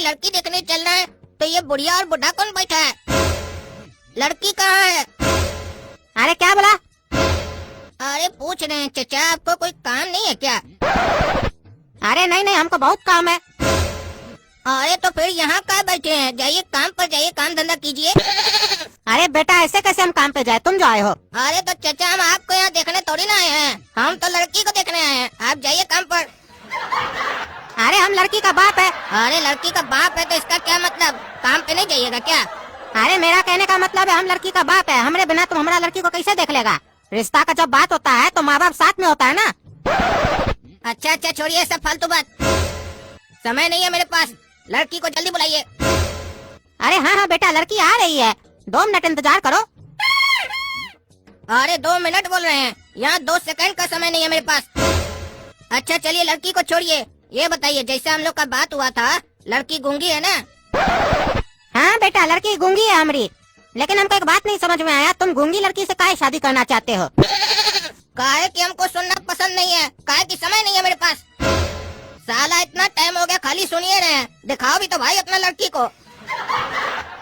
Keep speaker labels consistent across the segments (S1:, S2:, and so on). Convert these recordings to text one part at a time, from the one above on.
S1: लड़की देखने चलना है तो ये बुढ़िया और बुढ़ा कौन बैठा है? लड़की कहाँ है?
S2: अरे क्या बोला?
S1: अरे पूछ रहे हैं चचा, आपको कोई काम नहीं है क्या?
S2: अरे नहीं नहीं, हमको बहुत काम है।
S1: अरे तो फिर यहाँ कहाँ बैठे हैं? जाइए काम पर जाइए, काम धंधा कीजिए।
S2: अरे बेटा ऐसे कैसे हम काम पे जाए, तुम जो आए हो।
S1: अरे तो चचा हम आपको यहाँ देखने थोड़ी ना आए हैं, हम तो लड़की को देखने आए हैं। आप जाइए काम पर।
S2: अरे हम लड़की का बाप है।
S1: अरे लड़की का बाप है तो इसका क्या मतलब? काम पे नहीं जाइएगा क्या?
S2: अरे मेरा कहने का मतलब है हम लड़की का बाप है, हमरे बिना तुम हमारा लड़की को कैसे देख लेगा? रिश्ता का जब बात होता है तो माँ बाप साथ में होता है ना।
S1: अच्छा अच्छा छोड़िए सब फालतू बात, समय नहीं है मेरे पास। लड़की को जल्दी बुलाइए।
S2: अरे हाँ हाँ बेटा, लड़की आ रही है, 2 मिनट इंतजार करो।
S1: अरे 2 मिनट बोल रहे हैं, यहाँ 2 सेकंड का समय नहीं है मेरे पास। अच्छा चलिए लड़की को छोड़िए, ये बताइए जैसे हम लोग का बात हुआ था, लड़की गूंगी है ना?
S2: हाँ बेटा लड़की गूंगी है हमारी, लेकिन हमको एक बात नहीं समझ में आया, तुम गूंगी लड़की से काहे शादी करना चाहते हो?
S1: काहे कि हमको सुनना पसंद नहीं है, काहे कि समय नहीं है मेरे पास। साला इतना टाइम हो गया खाली सुनिए रहे हैं, दिखाओ भी तो भाई अपना लड़की को।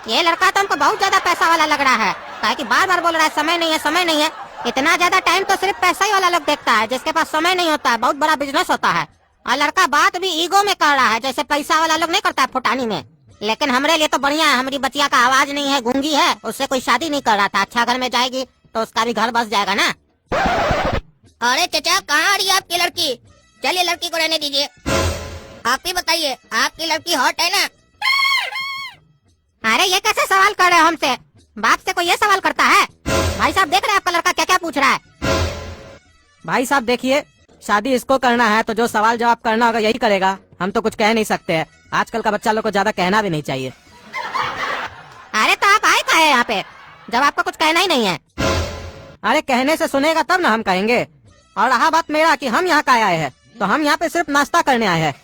S2: ये लड़का तो हमको बहुत ज्यादा पैसा वाला लग रहा है, काहे कि बार बार बोल रहा है समय नहीं है समय नहीं है। इतना ज्यादा टाइम तो सिर्फ पैसा ही वाला लोग देखता है, जिसके पास समय नहीं होता है, बहुत बड़ा बिजनेस होता है। और लड़का बात भी ईगो में कर रहा है, जैसे पैसा वाला लोग नहीं करता है फुटानी में। लेकिन हमरे लिए तो बढ़िया है, हमारी बच्चिया का आवाज नहीं है, गूंगी है, उससे कोई शादी नहीं कर रहा था। अच्छा घर में जाएगी तो उसका भी घर बस जाएगा ना।
S1: अरे चचा कहाँ आ रही है आपकी लड़की? चलिए लड़की को रहने दीजिए। आप ही बताइए आपकी लड़की हॉट है ना?
S2: अरे ये कैसे सवाल कर रहे हो हमसे? बाप से कोई ये सवाल करता है? भाई साहब देख रहे हैं आपका लड़का क्या क्या पूछ रहा है।
S3: भाई साहब देखिए, शादी इसको करना है तो जो सवाल जवाब करना होगा यही करेगा, हम तो कुछ कह नहीं सकते हैं। आजकल का बच्चा लोग को ज्यादा कहना भी नहीं चाहिए।
S2: अरे तो आप आए काहे यहाँ पे जब आपको कुछ कहना ही नहीं है?
S3: अरे कहने से सुनेगा तब ना हम कहेंगे। और रहा बात मेरा कि हम यहाँ का आए हैं, तो हम यहाँ पे सिर्फ नाश्ता करने आए हैं।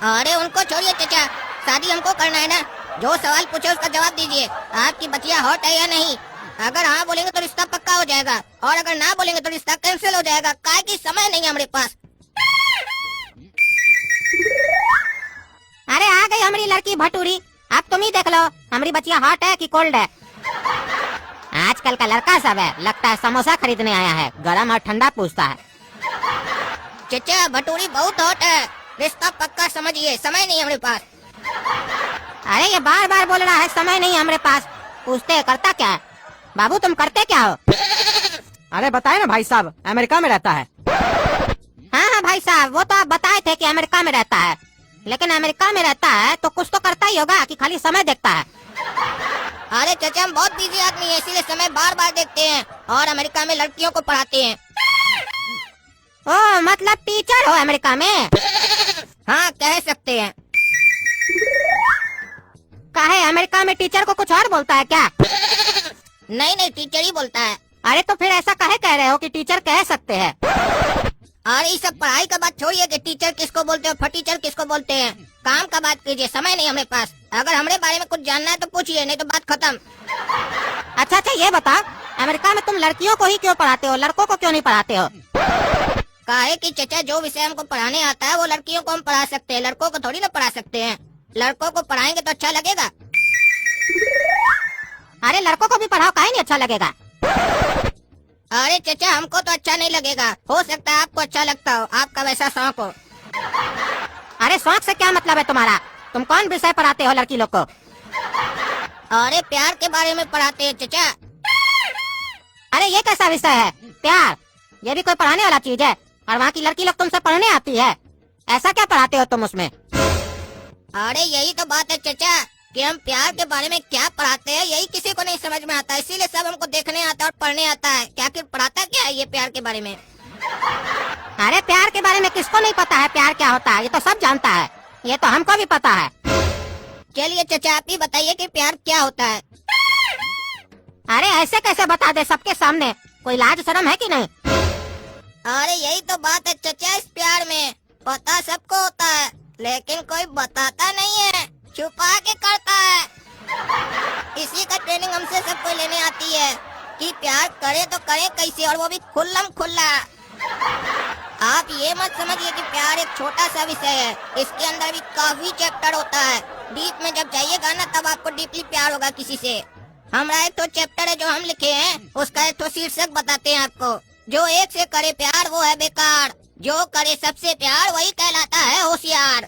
S1: अरे उनको छोड़िए चचा, शादी हमको करना है ना। जो सवाल पूछे उसका जवाब दीजिए। आपकी बच्चिया हॉट है या नहीं? अगर हाँ बोलेंगे तो रिश्ता पक्का हो जाएगा, और अगर ना बोलेंगे तो रिश्ता कैंसिल हो जाएगा, काहे कि समय नहीं है हमारे पास।
S2: अरे आ गई हमारी लड़की भटूरी, अब तुम ही देख लो हमारी बच्चिया हॉट है कि कोल्ड है। आजकल का लड़का सब है, लगता है समोसा खरीदने आया है, गरम और ठंडा पूछता है।
S1: चचा भटूरी बहुत हॉट है, रिश्ता पक्का समझिए, समय नहीं है हमारे पास।
S2: अरे ये बार बार बोल रहा है समय नहीं है हमारे पास, पूछते है करता क्या है? बाबू तुम करते क्या हो?
S3: अरे बताए ना भाई साहब, अमेरिका में रहता है।
S2: हाँ हाँ भाई साहब, वो तो आप बताए थे कि अमेरिका में रहता है, लेकिन अमेरिका में रहता है तो कुछ तो करता ही होगा कि खाली समय देखता है?
S1: अरे चचा हम बहुत बिजी आदमी है, इसीलिए समय बार बार देखते हैं, और अमेरिका में लड़कियों को पढ़ाते हैं।
S2: ओ मतलब टीचर हो अमेरिका में?
S1: हाँ कह सकते हैं।
S2: काहे अमेरिका में टीचर को कुछ और बोलता है क्या?
S1: नहीं नहीं टीचर ही बोलता है।
S2: अरे तो फिर ऐसा काहे कह रहे हो कि टीचर कह सकते हैं?
S1: अरे ये सब पढ़ाई का बात छोड़िए कि टीचर किसको बोलते हो, फटीचर किसको बोलते हैं। काम का बात कीजिए, समय नहीं हमारे पास। अगर हमारे बारे में कुछ जानना है तो पूछिए, नहीं तो बात खत्म।
S2: अच्छा अच्छा ये बताओ, अमेरिका में तुम लड़कियों को ही क्यों पढ़ाते हो, लड़कों को क्यों नहीं पढ़ाते हो?
S1: काहे कि चचा जो विषय हमको पढ़ाने आता है वो लड़कियों को हम पढ़ा सकते हैं, लड़कों को थोड़ी ना पढ़ा सकते हैं। लड़कों को पढ़ाएंगे तो अच्छा लगेगा।
S2: अरे लड़कों को भी पढ़ाओ, काहे नहीं अच्छा लगेगा?
S1: अरे चचा हमको तो अच्छा नहीं लगेगा, हो सकता है आपको अच्छा लगता हो, आपका वैसा शौक हो।
S2: अरे शौक से क्या मतलब है तुम्हारा? तुम कौन विषय पढ़ाते हो लड़की लोग को?
S1: अरे प्यार के बारे में पढ़ाते हैं चचा।
S2: अरे ये कैसा विषय है प्यार? ये भी कोई पढ़ाने वाला चीज है? और वहाँ की लड़की लोग तुमसे पढ़ने आती है, ऐसा क्या पढ़ाते हो तुम उसमें?
S1: अरे यही तो बात है चचा कि हम प्यार के बारे में क्या पढ़ाते हैं यही किसी को नहीं समझ में आता, इसीलिए सब हमको देखने आता है और पढ़ने आता है। क्या फिर पढ़ाता क्या है ये प्यार के बारे में?
S2: अरे प्यार के बारे में किसको नहीं पता है प्यार क्या होता है? ये तो सब जानता है, ये तो हमको भी पता है।
S1: चलिए चचा आप ही बताइए कि प्यार क्या होता है।
S2: अरे ऐसे कैसे बता दे सबके सामने, कोई लाज शर्म है कि नहीं?
S1: अरे यही तो बात है चचा, इस प्यार में पता सबको होता है लेकिन कोई बताता नहीं है, छुपा के करता है। इसी का ट्रेनिंग हमसे सबको लेने आती है कि प्यार करे तो करे कैसे, और वो भी खुल्लम खुल्ला। आप ये मत समझिए कि प्यार एक छोटा सा विषय है, इसके अंदर भी काफी चैप्टर होता है। डीप में जब जाइएगा ना तब आपको डीपली प्यार होगा किसी से। हमारा एक तो चैप्टर है जो हम लिखे हैं, उसका एक तो शीर्षक बताते हैं आपको। जो एक से करे प्यार वो है बेकार, जो करे सबसे प्यार वही कहलाता है होशियार।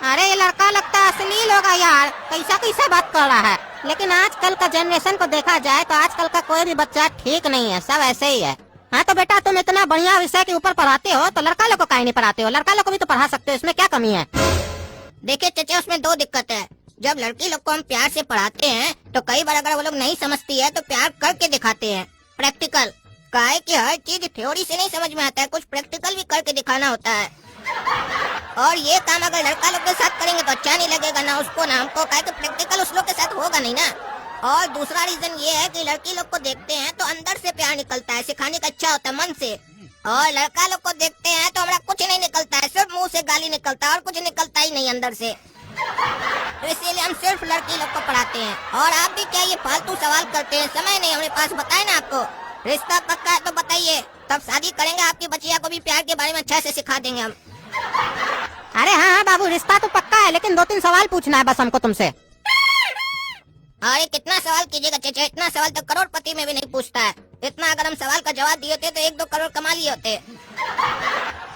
S2: अरे ये लड़का लगता है अश्लील होगा यार, कैसा कैसा बात कर रहा है। लेकिन आजकल का जनरेशन को देखा जाए तो आजकल का कोई भी बच्चा ठीक नहीं है, सब ऐसे ही है। हाँ तो बेटा तुम इतना बढ़िया विषय के ऊपर पढ़ाते हो तो लड़का लोग को काहे नहीं पढ़ाते हो? लड़का लोग को भी तो पढ़ा सकते हो, इसमें क्या कमी है?
S1: देखिए चचा, उसमें दो दिक्कत है। जब लड़की लोग को हम प्यार से पढ़ाते हैं तो कई बार अगर वो लोग नहीं समझती है तो प्यार करके दिखाते हैं, प्रैक्टिकल। काहे कि हर चीज थ्योरी से नहीं समझ में आता है, कुछ प्रैक्टिकल भी करके दिखाना होता है। और ये काम अगर लड़का लोग के साथ करेंगे तो अच्छा नहीं लगेगा, ना उसको ना हमको, काहे कि प्रैक्टिकल उस लोग के साथ होगा नहीं ना। और दूसरा रीजन ये है कि लड़की लोग को देखते हैं तो अंदर से प्यार निकलता है, सिखाने का अच्छा होता है मन से। और लड़का लोग को देखते हैं तो हमारा कुछ नहीं निकलता है, सिर्फ मुंह से गाली निकलता है और कुछ निकलता ही नहीं अंदर से। तो इसीलिए हम सिर्फ लड़की लोग को पढ़ाते हैं। और आप भी क्या ये फालतू सवाल करते हैं? समय नहीं हमारे पास, बताए ना आपको। रिश्ता पक्का है तो बताइए, तब शादी करेंगे, आपकी बच्चिया को भी प्यार के बारे में अच्छा से सिखा देंगे हम।
S2: अरे हाँ बाबू, रिश्ता तो पक्का है, लेकिन 2-3 सवाल पूछना है बस हमको तुमसे।
S1: अरे कितना सवाल कीजिएगा चचा, इतना सवाल तो करोड़पति में भी नहीं पूछता है। इतना अगर हम सवाल का जवाब दिए होते तो 1-2 करोड़ कमा लिए होते।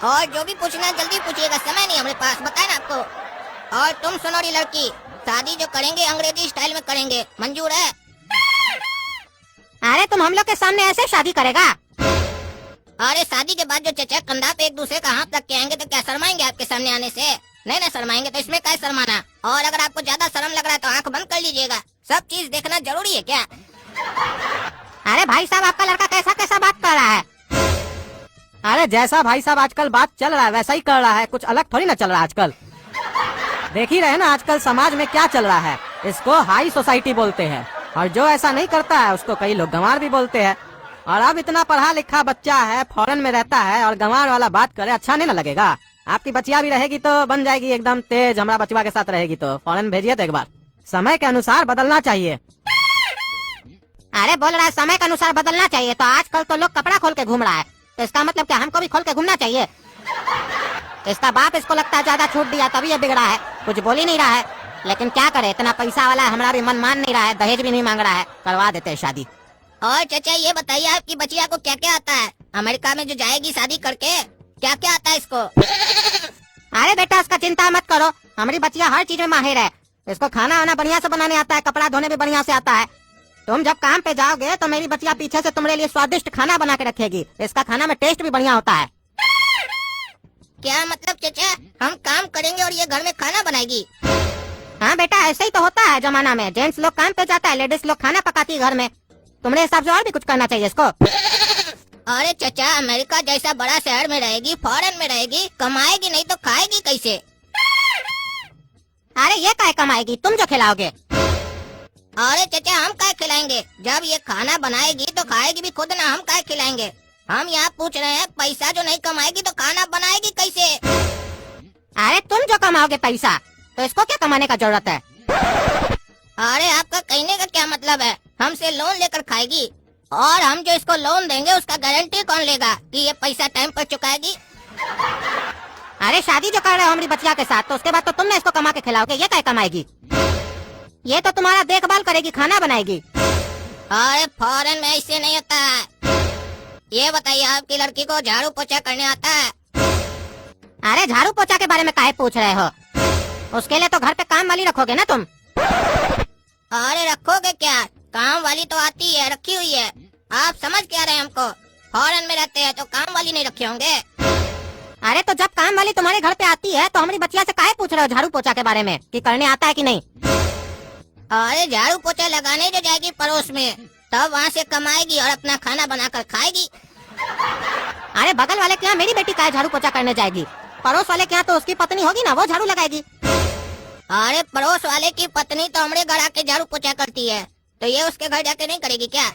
S1: और जो भी पूछना है जल्दी पूछिएगा, समय नहीं हमारे पास, बताए ना आपको। और तुम सुनोरी लड़की, शादी जो करेंगे अंग्रेजी स्टाइल में करेंगे, मंजूर है?
S2: अरे तुम हम लोग के सामने ऐसे शादी करेगा?
S1: अरे शादी के बाद जो चचा कंधा पे एक दूसरे का हाथ रख के आएंगे तो क्या शर्माएंगे आपके सामने आने से? नहीं ना शर्माएंगे, तो इसमें क्या शर्माना। और अगर आपको ज्यादा शर्म लग रहा है तो आंख बंद कर लीजिएगा, सब चीज देखना जरूरी है क्या?
S2: अरे भाई साहब, आपका लड़का कैसा कैसा बात कर रहा है?
S3: अरे जैसा भाई साहब आजकल बात चल रहा है वैसा ही कर रहा है, कुछ अलग थोड़ी ना चल रहा है आजकल। देख ही रहे ना आजकल समाज में क्या चल रहा है, इसको हाई सोसाइटी बोलते हैं। और जो ऐसा नहीं करता है उसको कई लोग गंवार भी बोलते हैं। और अब इतना पढ़ा लिखा बच्चा है, फॉरेन में रहता है और गंवार वाला बात करे, अच्छा नहीं ना लगेगा? आपकी बच्चिया भी रहेगी तो बन जाएगी एकदम तेज, हमारा बचवा के साथ रहेगी तो फॉरेन भेजिए तो एक बार। समय के अनुसार बदलना चाहिए।
S2: अरे बोल रहा है समय के अनुसार बदलना चाहिए, तो आजकल तो लोग कपड़ा खोल के घूम रहा है, तो इसका मतलब क्या हमको भी खोल के घूमना चाहिए? इसका बाप इसको लगता है ज्यादा छूट दिया तभी ये बिगड़ा है, कुछ बोल ही नहीं रहा है। लेकिन क्या करे, इतना पैसा वाला है, हमारा भी मन मान नहीं रहा है, दहेज भी नहीं मांग रहा है, करवा देते हैं शादी।
S1: और चचा ये बताइए, आपकी बच्चिया को क्या क्या आता है? अमेरिका में जो जाएगी शादी करके, क्या क्या आता है इसको?
S2: अरे बेटा उसका चिंता मत करो, हमारी बच्चिया हर चीज में माहिर है। इसको खाना वाना बढ़िया से बनाने आता है, कपड़ा धोने भी बढ़िया से आता है। तुम जब काम पे जाओगे तो मेरी बच्चिया पीछे से तुम्हारे लिए स्वादिष्ट खाना बना के रखेगी, इसका खाना में टेस्ट भी बढ़िया होता है।
S1: क्या मतलब चचा, हम काम करेंगे और ये घर में खाना बनाएगी?
S2: हाँ बेटा, ऐसे ही तो होता है जमाना में, जेंट्स लोग काम पे जाता है, लेडीज लोग खाना पकाती है घर में। तुम्हारे हिसाब से और भी कुछ करना चाहिए इसको।
S1: अरे चचा, अमेरिका जैसा बड़ा शहर में रहेगी, फॉरेन में रहेगी, कमाएगी नहीं तो खाएगी कैसे?
S2: अरे ये काय कमाएगी, तुम जो खिलाओगे।
S1: अरे चचा, हम काय खिलाएंगे? जब ये खाना बनाएगी तो खाएगी भी खुद ना, हम काय खिलाएंगे? हम यहाँ पूछ रहे हैं, पैसा जो नहीं कमाएगी तो खाना बनाएगी कैसे?
S2: अरे तुम जो कमाओगे पैसा, तो इसको क्या कमाने का जरूरत है?
S1: अरे आपका कहने का क्या मतलब है? हमसे लोन लेकर खाएगी, और हम जो इसको लोन देंगे उसका गारंटी कौन लेगा कि ये पैसा टाइम पर चुकाएगी?
S2: अरे शादी जो कर रहे हो हमारी बच्चिया के साथ, तो उसके बाद तो तुमने इसको कमा के खिलाओगे, ये क्या कमाएगी? ये तो तुम्हारा देखभाल करेगी, खाना बनाएगी।
S1: अरे फॉरेन में ऐसे नहीं होता है। ये बताइए, आपकी लड़की को झाड़ू पोछा करने आता है?
S2: अरे झाड़ू पोछा के बारे में काहे पूछ रहे हो? उसके लिए तो घर पे काम वाली रखोगे ना तुम।
S1: अरे रखोगे क्या, काम वाली तो आती है, रखी हुई है। आप समझ क्या रहे हैं हमको? फॉरेन में रहते हैं तो काम वाली नहीं रखे होंगे।
S2: अरे तो जब काम वाली तुम्हारे घर पे आती है तो हमारी बच्चिया से काहे पूछ रहे हो झाड़ू पोछा के बारे में, कि करने आता है कि नहीं?
S1: अरे झाड़ू पोछा लगाने जो जाएगी पड़ोस में, तब वहाँ से कमाएगी और अपना खाना बनाकर खाएगी।
S2: अरे बगल वाले के यहाँ मेरी बेटी काहे झाड़ू पोछा करने जाएगी? पड़ोस वाले के यहाँ तो उसकी पत्नी होगी ना, वो झाड़ू लगाएगी।
S1: अरे पड़ोस वाले की पत्नी तो हमारे घर आके झाड़ू पोछा करती है, तो ये उसके घर जाके नहीं करेगी क्या?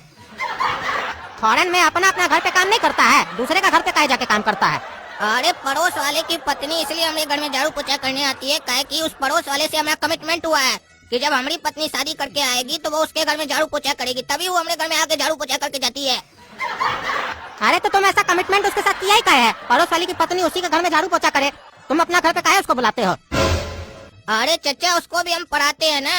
S2: फॉरेन में अपना अपना घर पे काम नहीं करता है, दूसरे का घर पे काहे जाके काम करता है?
S1: अरे पड़ोस वाले की पत्नी इसलिए हमारे घर में झाड़ू पोछा करने आती है, काहे कि उस पड़ोस वाले से हमारा कमिटमेंट हुआ है कि जब हमारी पत्नी शादी करके आएगी तो वो उसके घर में झाड़ू पोछा करेगी, तभी वो हमारे घर में आके झाड़ू पोछा करके जाती है।
S2: अरे तो तुम ऐसा कमिटमेंट उसके साथ किया ही क्या है? पड़ोस वाली की पत्नी उसी के घर में झाड़ू पोछा करे, तुम अपना घर पे काहे उसको बुलाते हो?
S1: अरे चचा, उसको भी हम पढ़ाते हैं ना,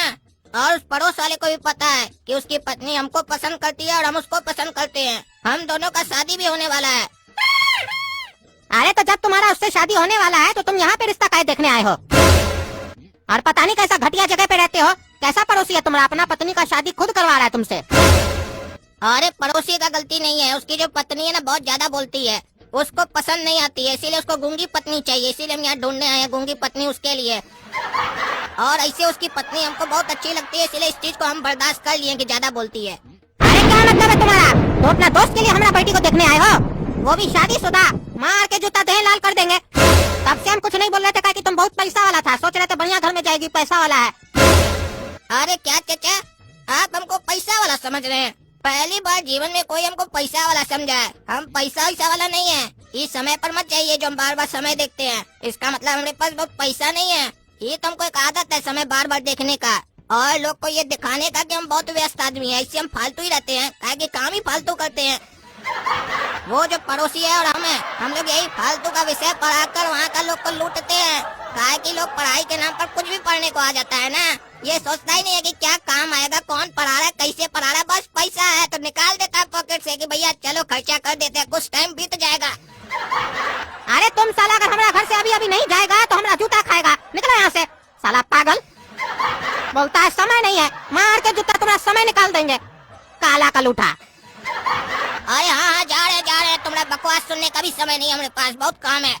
S1: और उस पड़ोस वाले को भी पता है कि उसकी पत्नी हमको पसंद करती है और हम उसको पसंद करते हैं। हम दोनों का शादी भी होने वाला है।
S2: अरे तो जब तुम्हारा उससे शादी होने वाला है तो तुम यहाँ पे रिश्ता काहे देखने आए हो? और पता नहीं कैसा घटिया जगह पे रहते हो, कैसा पड़ोसी है तुम्हारा, अपना पत्नी का शादी खुद करवा रहा है तुमसे।
S1: अरे पड़ोसी का गलती नहीं है, उसकी जो पत्नी है ना बहुत ज्यादा बोलती है, उसको पसंद नहीं आती है, इसीलिए उसको गूंगी पत्नी चाहिए, इसीलिए हम यहाँ ढूंढने आए हैं गूंगी पत्नी उसके लिए। और ऐसे उसकी पत्नी हमको बहुत अच्छी लगती है, इसलिए इस चीज को हम बर्दाश्त कर लिए कि ज्यादा बोलती है।
S2: अरे क्या मतलब है तुम्हारा? तो अपना दोस्त के लिए हमारा बेटी को देखने आए हो, वो भी शादीशुदा? मार के जूता दहे लाल कर देंगे। तब से हम कुछ नहीं बोल रहे थे कि तुम बहुत पैसा वाला था, सोच रहे थे बढ़िया घर में जाएगी, पैसा वाला है।
S1: अरे क्या चचा, आप हमको पैसा वाला समझ रहे हैं? पहली बार जीवन में कोई हमको पैसा वाला समझा है। हम पैसा वैसा वाला नहीं है। इस समय पर मत चाहिए जो हम बार बार समय देखते हैं, इसका मतलब हमारे पास बहुत पैसा नहीं है। ये तो हमको एक आदत है समय बार बार देखने का, और लोग को ये दिखाने का कि हम बहुत व्यस्त आदमी हैं, इससे हम फालतू ही रहते हैं, कि काम ही फालतू करते हैं। वो जो पड़ोसी है और हम लोग यही फालतू का विषय पढ़ाकर वहाँ का लोग को लूटते हैं। काहे कि लोग पढ़ाई के नाम पर कुछ भी पढ़ने को आ जाता है ना, ये सोचता ही नहीं है कि क्या काम आएगा, कौन पढ़ा रहा है, कैसे पढ़ा रहा है, बस पैसा है तो निकाल देता है पॉकेट से कि भैया चलो खर्चा कर देते हैं, कुछ टाइम बीत जाएगा।
S2: अरे तुम साला अगर हमारा घर से अभी अभी नहीं जाएगा तो हमारा जूता खाएगा, निकलो यहाँ से साला पागल। बोलता है समय नहीं है, मार के जूता तुम्हारा समय निकाल देंगे, काला का लूठा।
S1: अरे हाँ जा रहे तुम्हारा बकवास सुनने का भी समय नहीं, हमारे पास बहुत काम है।